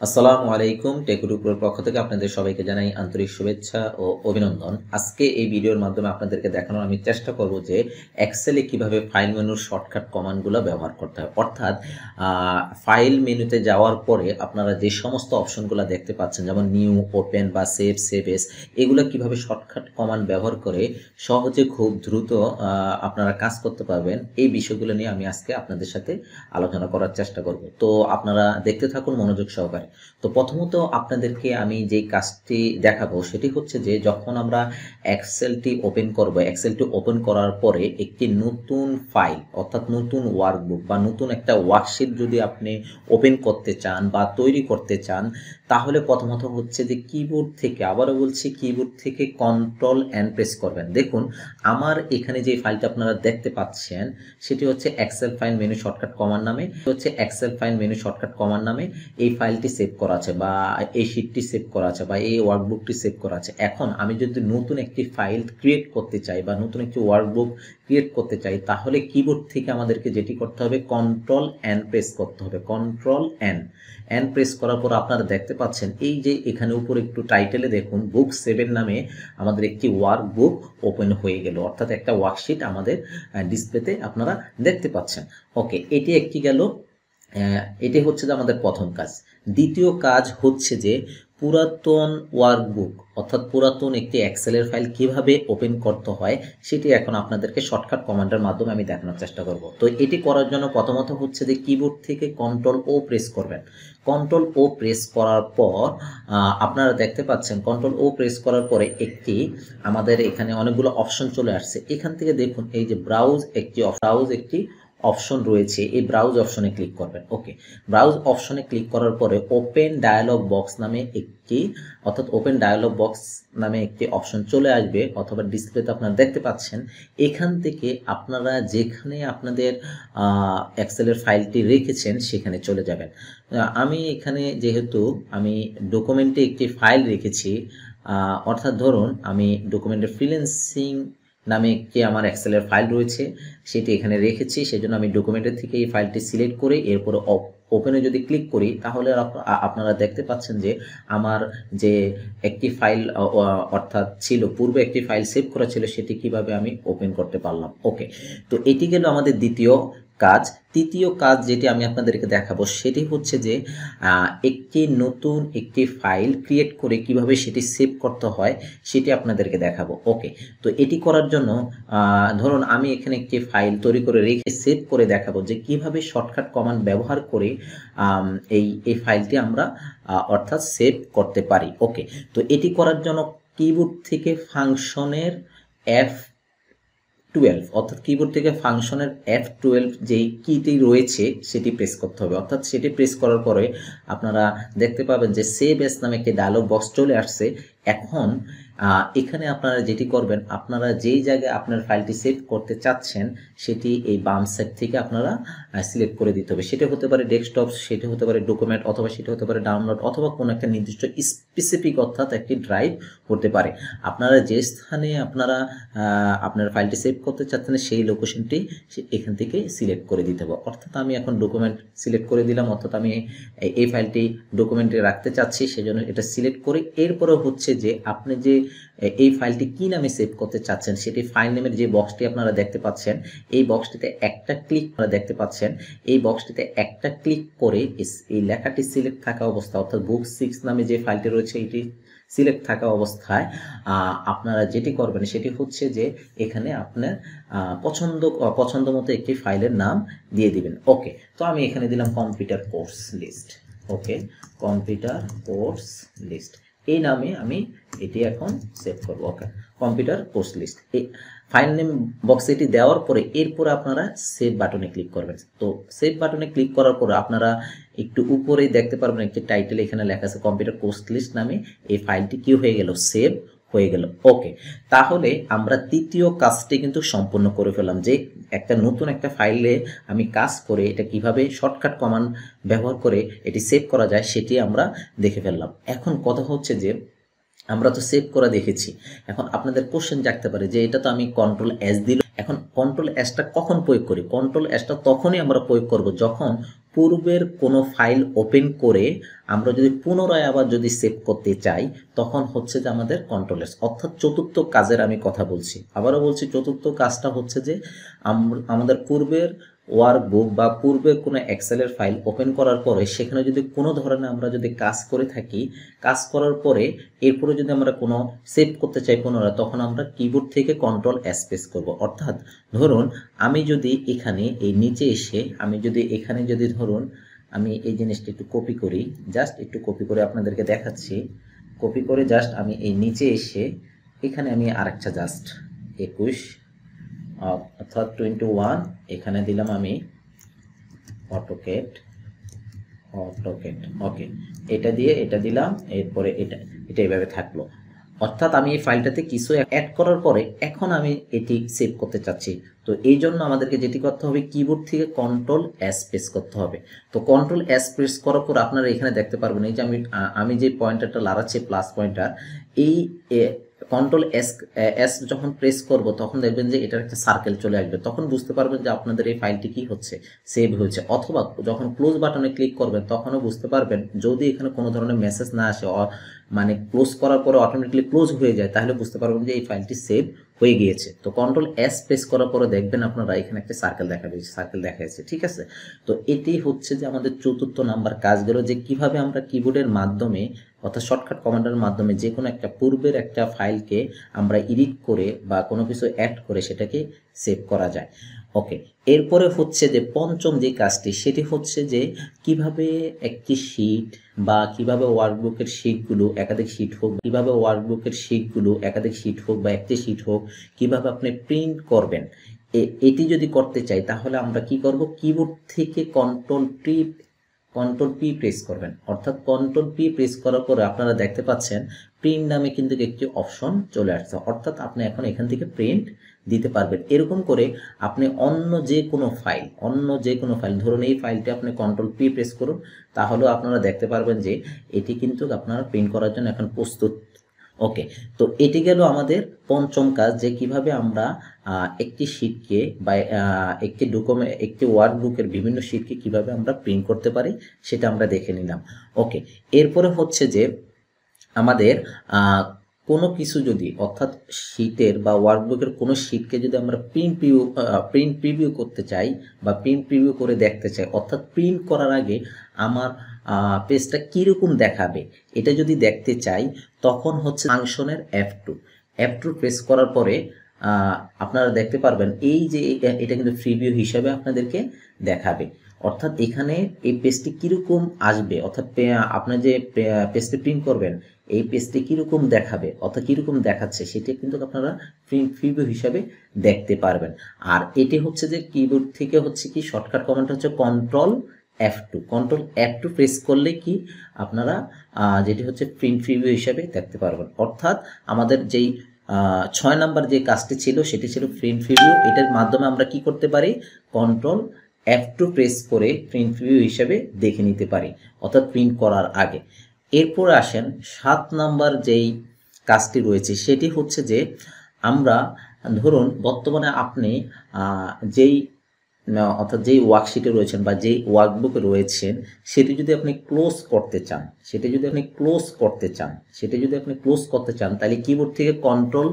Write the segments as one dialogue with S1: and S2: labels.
S1: আসসালামু আলাইকুম। টেকগুরুর পক্ষ থেকে আপনাদের সবাইকে জানাই আন্তরিক শুভেচ্ছা ও অভিনন্দন। আজকে এই ভিডিওর মাধ্যমে আপনাদেরকে দেখানোর আমি চেষ্টা করব যে এক্সেলে কিভাবে ফাইল মেনুর শর্টকাট কমান্ডগুলো ব্যবহার করতে হয়। অর্থাৎ ফাইল মেনুতে যাওয়ার পরে আপনারা যে সমস্ত অপশনগুলো দেখতে পাচ্ছেন, যেমন নিউ, ওপেন বা সেভ, সেভ এস, এগুলো কিভাবে শর্টকাট কমান্ড ব্যবহার করে সহজে খুব দ্রুত আপনারা কাজ করতে পারবেন, এই বিষয়গুলো নিয়ে আমি আজকে আপনাদের সাথে আলোচনা করার চেষ্টা করব। তো আপনারা দেখতে থাকুন মনোযোগ সহকারে। তো প্রথমত আপনাদেরকে আমি যেই কাজটি দেখাবো সেটি হচ্ছে যে যখন আমরা এক্সেলটি ওপেন করার পরে একটি নতুন ফাইল অর্থাৎ নতুন ওয়ার্কবুক বা নতুন একটা ওয়ার্কশিট যদি আপনি ওপেন করতে চান বা তৈরি করতে চান, তাহলে প্রথমত হচ্ছে যে কিবোর্ড থেকে, আবারও বলছি, কিবোর্ড থেকে কন্ট্রোল এন্ড প্রেস করবেন। দেখুন আমার এখানে যে ফাইলটা আপনারা দেখতে পাচ্ছেন সেটি হচ্ছে excel file menu shortcut command নামে এই ফাইলটি সেভ করা আছে বা এই শিটটি সেভ করা আছে বা এই ওয়ার্কবুকটি সেভ করা আছে। এখন আমি যদি নতুন একটি ফাইল ক্রিয়েট করতে চাই বা নতুন একটি ওয়ার্কবুক ক্রিয়েট করতে চাই, তাহলে কিবোর্ড থেকে আমাদেরকে যেটি করতে হবে, কন্ট্রোল এন প্রেস করতে হবে। কন্ট্রোল এন প্রেস করার পর আপনারা দেখতে পাচ্ছেন এই যে এখানে উপরে একটু টাইটেলে দেখুন, বুক 7 নামে আমাদের একটি ওয়ার্কবুক ওপেন হয়ে গেল, অর্থাৎ একটা ওয়ার্কশিট আমাদের ডিসপ্লেতে আপনারা দেখতে পাচ্ছেন। ওকে, এটি একটি গেল। এটি হচ্ছে যে আমাদের প্রথম কাজ। দ্বিতীয় কাজ হচ্ছে যে পুরাতন ওয়ার্কবুক অর্থাৎ পুরাতন একটি এক্সেলের ফাইল কিভাবে ওপেন করতে হয় সেটি এখন আপনাদেরকে শর্টকাট কমান্ডের মাধ্যমে আমি দেখানোর চেষ্টা করব। তো এটি করার জন্য প্রথমত হচ্ছে যে কিবোর্ড থেকে কন্ট্রোল ও প্রেস করবেন। কন্ট্রোল ও প্রেস করার পর আপনারা দেখতে পাচ্ছেন, কন্ট্রোল ও প্রেস করার পরে আমাদের এখানে অনেকগুলো অপশন চলে আসছে। এখান থেকে দেখুন এই যে ব্রাউজ একটি অপশন রয়েছে, এই ব্রাউজ অপশনে ক্লিক করবেন। ওকে, ব্রাউজ অপশনে ক্লিক করার পরে ওপেন ডায়ালগ বক্স নামে একটি অপশন চলে আসবে, অথবা ডিসপ্লেতে আপনারা দেখতে পাচ্ছেন। এখান থেকে আপনারা যেখানে আপনাদের এক্সেলের ফাইলটি রেখেছেন সেখানে চলে যাবেন। আমি এখানে যেহেতু আমি ডকুমেন্টে একটি ফাইল রেখেছি, অর্থাৎ ধরুন আমি ডকুমেন্টের ফ্রিল্যান্সিং নামে একটি আমার এক্সেলের ফাইল রয়েছে, সেটি এখানে রেখেছি। সেজন্য আমি ডকুমেন্টের থেকে এই ফাইলটি সিলেক্ট করে এরপরে ওপেনে যদি ক্লিক করি, তাহলে আপনারা দেখতে পাচ্ছেন যে আমার যে একটি ফাইল অর্থাৎ ছিল, পূর্বে একটি ফাইল সেভ করা ছিল, সেটি কিভাবে আমি ওপেন করতে পারলাম। ওকে, তো এটি গেল আমাদের দ্বিতীয় কাজ। তৃতীয় কাজ যেটি আমি আপনাদেরকে দেখাবো সেটি হচ্ছে যে নতুন একটি ফাইল ক্রিয়েট করে কিভাবে সেটি সেভ করতে হয় সেটি আপনাদেরকে দেখাবো। ওকে, তো এটি করার জন্য ধরুন আমি এখানে একটি ফাইল তৈরি করে রেখে সেভ করে দেখাবো যে কিভাবে শর্টকাট কমান্ড ব্যবহার করে এই ফাইলটি আমরা অর্থাৎ সেভ করতে পারি। ওকে, তো এটি করার জন্য কিবোর্ড থেকে ফাংশনের F12 যেই কিটি রয়েছে সেটি প্রেস করতে হবে। অর্থাৎ সেটি প্রেস করার পরে আপনারা দেখতে পাবেন যে সেভ এস নামে একটি ডায়লগ বক্স চলে আসছে। এখন এখানে আপনারা যেটি করবেন, আপনারা যেই জায়গায় আপনার ফাইলটি সেভ করতে চাচ্ছেন সেটি এই বাম সাইড থেকে আপনারা সিলেক্ট করে দিতে হবে। সেটা হতে পারে ডেস্কটপ, সেটা হতে পারে ডকুমেন্ট, অথবা সেটা হতে পারে ডাউনলোড, অথবা কোনো একটা নির্দিষ্ট স্পেসিফিক অর্থাৎ একটি ড্রাইভ হতে পারে। আপনারা যে স্থানে আপনার ফাইলটি সেভ করতে চাচ্ছেন সেই লোকেশনটি এখান থেকে সিলেক্ট করে দিতে হবে। অর্থাৎ আমি এখন ডকুমেন্ট সিলেক্ট করে দিলাম, অর্থাৎ আমি এই ফাইলটি ডকুমেন্টে রাখতে চাচ্ছি, সেজন্য এটা সিলেক্ট করে এরপরে হচ্ছে যে আপনি যে এই ফাইলটি কি নামে সেভ করতে চাচ্ছেন সেটি ফাইল নেমের যে বক্সটি আপনারা দেখতে পাচ্ছেন, এই বক্সটিতে একটা ক্লিক করে এই লেখাটি সিলেক্ট থাকা অবস্থা, অর্থাৎ বুক 6 নামে যে ফাইলটি রয়েছে এটি সিলেক্ট থাকা অবস্থায় আপনারা যেটি করবেন সেটি হচ্ছে যে এখানে আপনার পছন্দ মতো একটি ফাইলের নাম দিয়ে দিবেন। ওকে, তো আমি এখানে দিলাম কম্পিউটার কোর্স লিস্ট। ওকে, কম্পিউটার কোর্স লিস্ট এই নামে আমি এটি এখন সেভ করব। ওকে, কম্পিউটার কোর্স লিস্ট এই ফাইল নেম বক্সে এটি দেওয়ার পরে এরপরে আপনারা সেভ বাটনে ক্লিক করবেন। তো সেভ বাটনে ক্লিক করার পরে আপনারা একটু উপরেই দেখতে পারবেন একটি টাইটেল, এখানে লেখা আছে কম্পিউটার কোর্স লিস্ট নামে। এই ফাইলটি কি হয়ে গেল, সেভ হয়ে গেল। ওকে, তাহলে আমরা তৃতীয় কাজটি কিন্তু সম্পূর্ণ করে ফেললাম, যে একটা নতুন একটা ফাইলে আমি কাজ করে এটা কিভাবে শর্টকাট কমান্ড ব্যবহার করে এটি সেভ করা যায় সেটি আমরা দেখে ফেললাম। এখন কথা হচ্ছে যে আমরা তো সেভ করে দেখেছি, এখন আপনাদের কোশ্চেন জাগতে পারে যে এটা তো আমি কন্ট্রোল এস দিল, এখন কন্ট্রোল এসটা কখন প্রয়োগ করি? কন্ট্রোল এসটা তখনই আমরা প্রয়োগ করব যখন পূর্বের কোনো ফাইল ওপেন করে আমরা যদি পুনরায় আবার যদি সেভ করতে চাই তখন হচ্ছে যে আমাদের কন্ট্রোল এস, অর্থাৎ চতুর্থ কাজের আমি কথা বলছি। আবারও বলছি, চতুর্থ কাজটা হচ্ছে যে আমাদের পূর্বের ওয়ার্কবুক বা পূর্বে কোনো এক্সেলের ফাইল ওপেন করার পরে সেখানে যদি কোনো ধরনের আমরা যদি কাজ করে থাকি, কাজ করার পরে এরপরে যদি আমরা কোনো সেভ করতে চাই পুনরায়, তখন আমরা কিবোর্ড থেকে কন্ট্রোল এস প্রেস করব। অর্থাৎ ধরুন আমি যদি এখানে এই নিচে এসে আমি যদি এখানে যদি ধরুন আমি এই জিনিসটা একটু কপি করি, জাস্ট একটু কপি করে আপনাদেরকে দেখাচ্ছি। কপি করে জাস্ট আমি এই নিচে এসে এখানে আমি আরেকটা জাস্ট 21 অর্থাৎ 21 এখানে দিলাম আমি অটোকেট, ওকে, এটা দিয়ে এটা দিলাম, এরপরে এটা এইভাবে থাকলো। অর্থাৎ আমি এই ফাইলটাতে কিছু অ্যাড করার পরে এখন আমি এটি সেভ করতে চাচ্ছি। তো এই জন্য আমাদেরকে যেটি করতে হবে, কিবোর্ড থেকে কন্ট্রোল এস প্রেস করতে হবে। তো কন্ট্রোল এস প্রেস করার পর আপনারা এখানে দেখতে পারবেন এই যে আমি যে পয়েন্টারটা লাগাচ্ছি প্লাস পয়েন্টার, এই কন্ট্রোল এস যখন প্রেস করব তখন দেখবেন যে এটার একটা সার্কেল চলে আসবে, তখন বুঝতে পারবেন যে আপনাদের এই ফাইলটি কি হচ্ছে, সেভ হয়েছে। অথবা যখন ক্লোজ বাটনে ক্লিক করবেন তখনও বুঝতে পারবেন, যদি এখানে কোনো ধরনের মেসেজ না আসে, মানে ক্লোজ করার পরে অটোমেটিকলি ক্লোজ হয়ে যায়, তাহলে বুঝতে পারবেন যে এই ফাইলটি সেভ হয়ে গিয়েছে। তো কন্ট্রোল এস প্রেস করার পরে দেখবেন আপনারা এখানে একটা সার্কেল দেখা যাচ্ছে, ঠিক আছে। তো এটি হচ্ছে যে আমাদের চতুর্থ নাম্বার কাজগুলো, যে কিভাবে আমরা কিবোর্ডের মাধ্যমে অর্থাৎ শর্টকাট কমান্ডের মাধ্যমে যে কোনো একটা পূর্বের একটা ফাইলকে আমরা এডিট করে বা কোনো কিছু অ্যাড করে সেটাকে সেভ করা যায়। ওকে, এরপরে হচ্ছে যে পঞ্চম যে কাজটি, সেটি হচ্ছে যে কিভাবে একটি শীট বা কিভাবে ওয়ার্কবুকের শীটগুলো একাধিক শীট হোক, কিভাবে ওয়ার্কবুকের শীটগুলো একাধিক শীট হোক বা একটি শীট হোক, কিভাবে আপনি প্রিন্ট করবেন। এটি যদি করতে চাই তাহলে আমরা কি করব, কিবোর্ড থেকে কন্ট্রোল পি প্রেস করবেন। অর্থাৎ কন্ট্রোল পি প্রেস করার পরে আপনারা দেখতে পাচ্ছেন প্রিন্ট নামে কিন্তু একটি অপশন চলে আসছে। অর্থাৎ আপনি এখন এখান থেকে প্রিন্ট দিতে পারবেন। এরকম করে আপনি অন্য যে কোনো ফাইল ধরুন এই ফাইলটি আপনি কন্ট্রোল পি প্রেস করুন, তাহলেও আপনারা দেখতে পারবেন যে এটি কিন্তু আপনারা প্রিন্ট করার জন্য এখন প্রস্তুত। ওকে, তো এটি গেল আমাদের পঞ্চম কাজ, যে কিভাবে আমরা একটি শীটকে বা একটি ওয়ার্কবুকের বিভিন্ন শীটকে কিভাবে আমরা প্রিন্ট করতে পারি সেটা আমরা দেখে নিলাম। ওকে, এরপরে হচ্ছে যে আমাদের কোনো কিছু যদি অর্থাৎ শীটের বা ওয়ার্কবুকের কোনো শীটকে যদি আমরা প্রিন্ট প্রিভিউ করতে চাই বা প্রিন্ট প্রিভিউ করে দেখতে চাই, অর্থাৎ প্রিন্ট করার আগে আমার পেজটা কীরকম দেখাবে এটা যদি দেখতে চাই, তখন হচ্ছে ফাংশনের F2 প্রেস করার পরে আপনারা দেখতে পারবেন এই যে এটা কিন্তু প্রিভিউ হিসাবে আপনাদেরকে দেখাবে। অর্থাৎ এখানে এই পেজটি কীরকম আসবে, অর্থাৎ আপনার যে পেজটি প্রিন্ট করবেন এই পেজটি কীরকম দেখাবে অর্থাৎ কীরকম দেখাচ্ছে সেটি কিন্তু আপনারা প্রিন্ট প্রিভিউ হিসাবে দেখতে পারবেন। আর এটি হচ্ছে যে কিবোর্ড থেকে হচ্ছে কি শর্টকাট কমান্ড হচ্ছে কন্ট্রোল F2 প্রেস করলে কি আপনারা যেটি হচ্ছে প্রিন্ট প্রিভিউ হিসাবে দেখতে পারবেন। অর্থাৎ আমাদের যেই 6 নাম্বার যে কাজটি ছিল সেটি ছিল প্রিন্ট প্রিভিউ। এটার মাধ্যমে আমরা কি করতে পারি, কন্ট্রোল F2 প্রেস করে প্রিন্ট প্রিভিউ হিসাবে দেখে নিতে পারি, অর্থাৎ প্রিন্ট করার আগে। এরপর আসেন 7 নাম্বার যেই কাজটি রয়েছে সেটি হচ্ছে যে আমরা ধরুন বর্তমানে আপনি অর্থাৎ যেই ওয়ার্কশিটে রয়েছেন বা যেই ওয়ার্কবুকে রয়েছেন সেটি যদি আপনি ক্লোজ করতে চান তাহলে কিবোর্ড থেকে কন্ট্রোল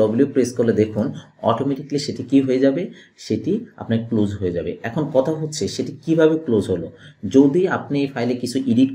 S1: ডব্লিউ প্রেস করলে দেখুন অটোমেটিকলি সেটি কি হয়ে যাবে, সেটি আপনার ক্লোজ হয়ে যাবে। এখন কথা হচ্ছে সেটি কিভাবে ক্লোজ হলো, যদি আপনি এই ফাইলে কিছু এডিট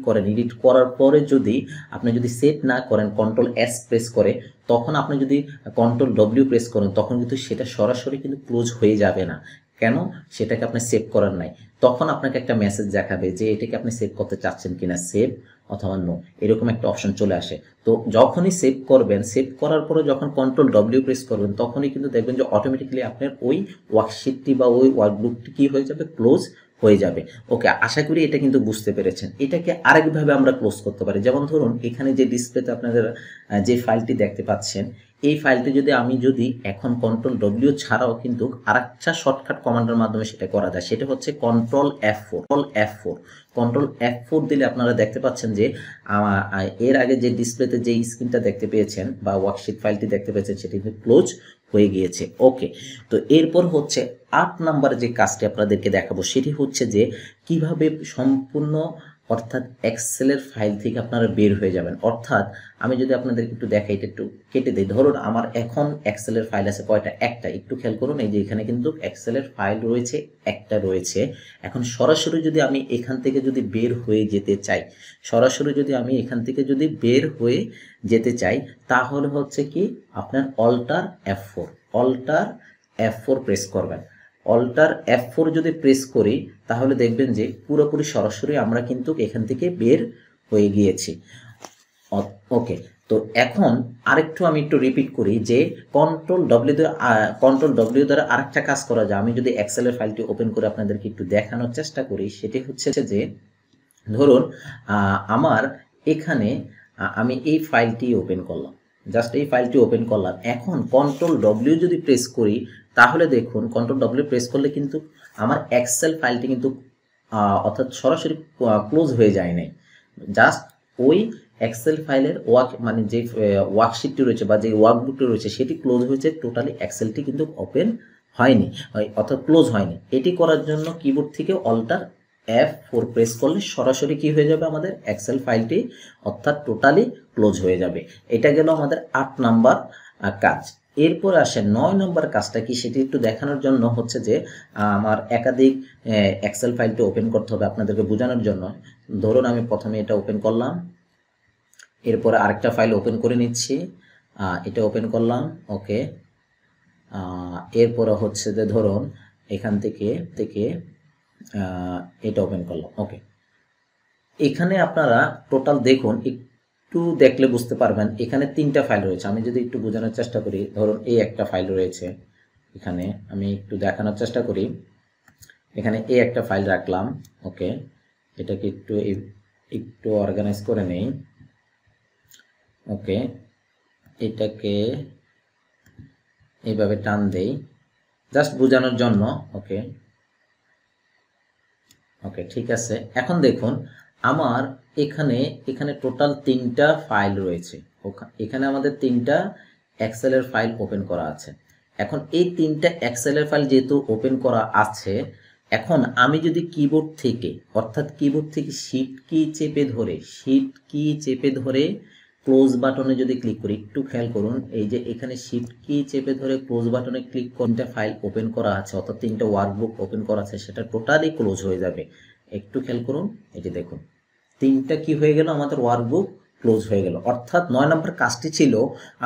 S1: করার পরে যদি আপনি সেভ না করেন কন্ট্রোল এস প্রেস করে, তখন আপনি যদি কন্ট্রোল ডব্লিউ প্রেস করেন তখন কিন্তু সেটা সরাসরি কিন্তু ক্লোজ হয়ে যাবে না। কেন, সেটাকে আপনি সেভ করার নাই, তখন আপনাকে একটা মেসেজ দেখাবে যে এটাকে আপনি সেভ করতে চাচ্ছেন কিনা, সেভ অথবা নো, এরকম একটা অপশন চলে আসে। তো যখনই সেভ করবেন, সেভ করার পরে যখন কন্ট্রোল ডব্লিউ প্রেস করবেন তখনই কিন্তু দেখবেন যে অটোমেটিক্যালি আপনার ওই ওয়ার্কশিটটি বা ওই ওয়ার্কবুকটি কি হয়ে যাবে, ক্লোজ হয়ে যাবে। ওকে, আশা করি এটা কিন্তু বুঝতে পেরেছেন। এটাকে আরেকভাবে আমরা ক্লোজ করতে পারি, যেমন ধরুন এখানে যে ডিসপ্লেতে আপনাদের যে ফাইলটি দেখতে পাচ্ছেন এই ফাইলটি আমি এখন কন্ট্রোল ডব্লিউ ছাড়াও কিন্তু আরেকটা শর্টকাট কমান্ডের মাধ্যমে সেটা করা যায়, সেটা হচ্ছে কন্ট্রোল F4 দিলে আপনারা দেখতে পাচ্ছেন যে এর আগে যে ডিসপ্লেতে যে স্ক্রিনটা দেখতে পেয়েছেন বা ওয়ার্কশিট ফাইলটি দেখতে পেয়েছেন সেটি ক্লোজ হয়ে গিয়েছে। ওকে, তো এরপর হচ্ছে 8 নাম্বার যে কাজটি আপনাদেরকে দেখাবো সেটি হচ্ছে যে কিভাবে সম্পূর্ণ অর্থাৎ এক্সেলের ফাইল থেকে আপনারা বের হয়ে যাবেন। অর্থাৎ আমি যদি আপনাদেরকে একটু দেখাই, এটা একটু কেটে দিই। ধরুন আমার এখন এক্সেলের ফাইল আছে কয়টা? একটা। একটু খেয়াল করুন, এই যে এখানে কিন্তু এক্সেলের ফাইল রয়েছে, একটা রয়েছে। এখন সরাসরি যদি আমি এখান থেকে যদি বের হয়ে যেতে চাই, সরাসরি যদি আমি এখান থেকে যদি বের হয়ে যেতে চাই, তাহলে হচ্ছে কি আপনার alter F4, alter F4 press করবেন। অল্টার F4 যদি প্রেস করি তাহলে দেখবেন যে পুরোপুরি সরাসরি আমরা কিন্তু এখান থেকে বের হয়ে গিয়েছি। ওকে, তো এখন আরেকটু আমি একটু রিপিট করি যে কন্ট্রোল ডব্লিউ দ্বারা আরেকটা কাজ করা যায়। আমি যদি এক্সেলের ফাইলটি ওপেন করে আপনাদেরকে একটু দেখানোর চেষ্টা করি, সেটি হচ্ছে যে ধরুন আমার এখানে আমি এই ফাইলটি ওপেন করলাম, জাস্ট এই ফাইলটি ওপেন করলাম। এখন কন্ট্রোল ডব্লিউ যদি প্রেস করি তাহলে দেখুন কন্ট্রোল ডব্লিউ প্রেস করলে কিন্তু আমার এক্সেল ফাইলটি কিন্তু অর্থাৎ সরাসরি ক্লোজ হয়ে যায় নাই, জাস্ট ওই এক্সেল ফাইলের মানে যে ওয়ার্কশিটটি রয়েছে বা যে ওয়ার্কবুকটি রয়েছে সেটি ক্লোজ হয়েছে, টোটালি এক্সেলটি কিন্তু ওপেন হয়নি, অর্থাৎ ক্লোজ হয়নি। এটি করার জন্য কিবোর্ড থেকে অল্টার F4 প্রেস করলে সরাসরি কি হয়ে যাবে আমাদের এক্সেল ফাইলটি, অর্থাৎ টোটালি ক্লোজ হয়ে যাবে। এটা গেল আমাদের 8 নাম্বার কাজ। এরপর আসে 9 নম্বর কাজটা কি সেটি একটু দেখানোর জন্য হচ্ছে যে আমার একাধিক এক্সেল ফাইলটি ওপেন করতে হবে আপনাদেরকে বোঝানোর জন্য। ধরুন আমি প্রথমে এটা ওপেন করলাম, এরপরে আরেকটা ফাইল ওপেন করে নিচ্ছি, এটা ওপেন করলাম। ওকে, এরপরে হচ্ছে যে ধরুন এখান থেকে এটা ওপেন করলাম। ওকে, এখানে আপনারা টোটাল দেখুন, একটু দেখলে বুঝতে পারবেন এখানে 3টা ফাইল রয়েছে। আমি যদি একটু বোঝানোর চেষ্টা করি, ধরুন এই একটা ফাইল রয়েছে, এখানে আমি একটু দেখানোর চেষ্টা করি। এখানে এই একটা ফাইল রাখলাম। ওকে, এটাকে একটু অর্গানাইজ করে নেই। ওকে, এটাকে এইভাবে টান দেই জাস্ট বোঝানোর জন্য। ওকে, ঠিক আছে। এখন দেখুন আমার এখানে টোটাল 3টা ফাইল রয়েছে। এখানে আমাদের 3টা এক্সেলের ফাইল ওপেন করা আছে। এখন এই 3টা এক্সেলের ফাইল যেহেতু ওপেন করা আছে, এখন আমি যদি কিবোর্ড থেকে অর্থাৎ কিবোর্ড থেকে শিফট কি চেপে ধরে ক্লোজ বাটনে যদি ক্লিক করি, একটু খেয়াল করুন, এই যে এখানে শিফট কি চেপে ধরে ক্লোজ বাটনে ক্লিক করে 3টা ফাইল ওপেন করা আছে, অর্থাৎ 3টা ওয়ার্কবুক ওপেন করা আছে, সেটা টোটালি ক্লোজ হয়ে যাবে। একটু খেয়াল করুন, এই যে দেখুন 3টা কি হয়ে গেল, আমাদের ওয়ার্কবুক ক্লোজ হয়ে গেল। অর্থাৎ 9 নম্বর কাজটি ছিল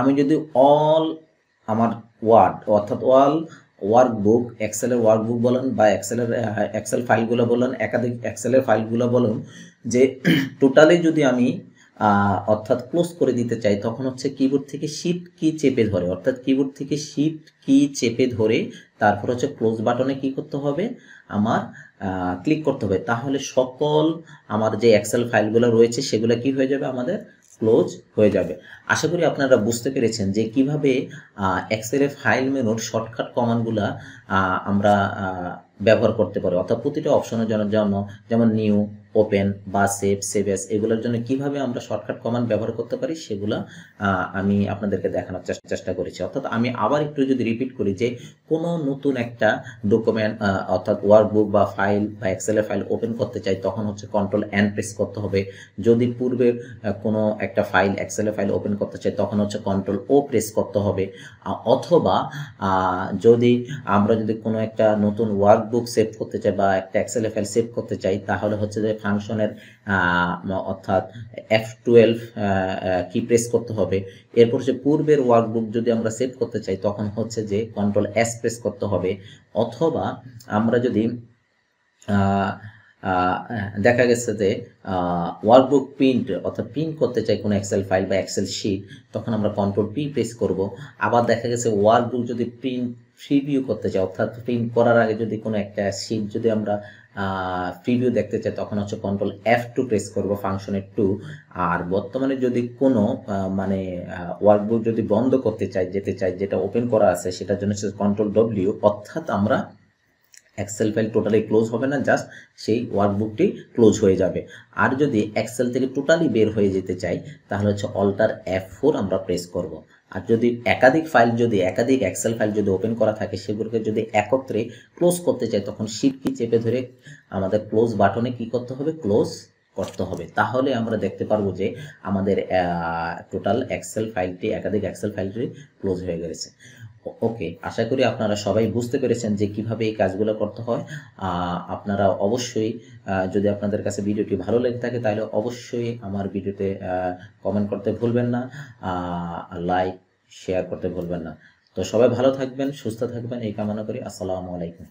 S1: আমি যদি অল আমার অর্থাৎ অল ওয়ার্কবুক, এক্সেলের ওয়ার্কবুক বলেন বা এক্সেল ফাইলগুলো বলেন, একাধিক এক্সেলের ফাইলগুলো বলুন, যে টোটালি যদি আমি অর্থাৎ ক্লোজ করে দিতে চাই, তখন হচ্ছে কিবোর্ড থেকে শিফট কি চেপে ধরে, অর্থাৎ কিবোর্ড থেকে শিফট কি চেপে ধরে তারপর হচ্ছে ক্লোজ বাটনে কি করতে হবে, আমার ক্লিক করতে হবে। তাহলে সকল আমার যে এক্সেল ফাইলগুলো রয়েছে সেগুলো কি হয়ে যাবে, আমাদের ক্লোজ হয়ে যাবে। আশা করি আপনারা বুঝতে পেরেছেন যে কিভাবে এক্সেলের ফাইল মেনুর শর্টকাট কমান্ডগুলা আমরা ব্যবহার করতে পারি, অর্থাৎ প্রতিটা অপশনের জন্য, যেমন নিউ, ওপেন বা সেভ এস, এগুলোর জন্য কিভাবে আমরা শর্টকাট কমান্ড ব্যবহার করতে পারি সেগুলো আমি আপনাদেরকে দেখানোর চেষ্টা করেছি। অর্থাৎ আমি আবার একটু যদি রিপিট করি, যে কোনো নতুন একটা ডকুমেন্ট অর্থাৎ ওয়ার্কবুক বা ফাইল বা এক্সেলের ফাইল ওপেন করতে চাই, তখন হচ্ছে কন্ট্রোল এন প্রেস করতে হবে। যদি পূর্বে কোনো একটা ফাইল এক্সেলের ফাইল ওপেন করতে চাই তখন হচ্ছে কন্ট্রোল ও প্রেস করতে হবে। অথবা যদি কোনো একটা নতুন ওয়ার্কবুক সেভ করতে চাই বা একটা এক্সেলের ফাইল সেভ করতে চাই, তাহলে হচ্ছে যে ফাংশনের অর্থাৎ F12 কি প্রেস করতে হবে। এরপর যে পূর্বের ওয়ার্কবুক যদি আমরা সেভ করতে চাই তখন হচ্ছে যে কন্ট্রোল এস প্রেস করতে হবে। অথবা আমরা যদি দেখা গেছে যে ওয়ার্কবুক প্রিন্ট করতে চাই কোনো এক্সেল ফাইল বা এক্সেল শিট, তখন আমরা কন্ট্রোল পি প্রেস করব। আবার দেখা গেছে ওয়ার্কবুক যদি প্রিভিউ করতে চাই, অর্থাৎ প্রিন্ট করার আগে যদি কোনো একটা শিট যদি আমরা প্রিভিউ দেখতে চাই তখন হচ্ছে কন্ট্রোল F2 প্রেস করব, ফাংশনের 2। আর বর্তমানে যদি কোনো ওয়ার্কবুক যদি বন্ধ করতে যেতে চাই যেটা ওপেন করা আছে, সেটার জন্য হচ্ছে কন্ট্রোল W, অর্থাৎ আমরা এক্সেল ফাইল টোটালি ক্লোজ হবে না, জাস্ট সেই ওয়ার্কবুকটি ক্লোজ হয়ে যাবে। আর যদি এক্সেল থেকে টোটালি বের হয়ে যেতে চাই তাহলে হচ্ছে অল্টার F4 আমরা প্রেস করব। আর যদি একাধিক এক্সেল ফাইল যদি ওপেন করা থাকে, সেগুলোকে যদি একত্রে ক্লোজ করতে চাই, তখন শিফট কি চেপে ধরে আমাদের ক্লোজ বাটনে কি করতে হবে, ক্লোজ করতে হবে। তাহলে আমরা দেখতে পারবো যে আমাদের টোটাল একাধিক এক্সেল ফাইলটি ক্লোজ হয়ে গেছে। ওকে, আশা করি আপনারা সবাই বুঝতে পেরেছেন যে কিভাবে এই কাজগুলো করতে হয়। আপনারা অবশ্যই যদি আপনাদের কাছে ভিডিওটি ভালো লেগে থাকে, তাহলে অবশ্যই আমার ভিডিওতে কমেন্ট করতে ভুলবেন না, লাইক শেয়ার করতে ভুলবেন না। তো সবাই ভালো থাকবেন, সুস্থ থাকবেন, এই কামনা করি। আসসালামু আলাইকুম।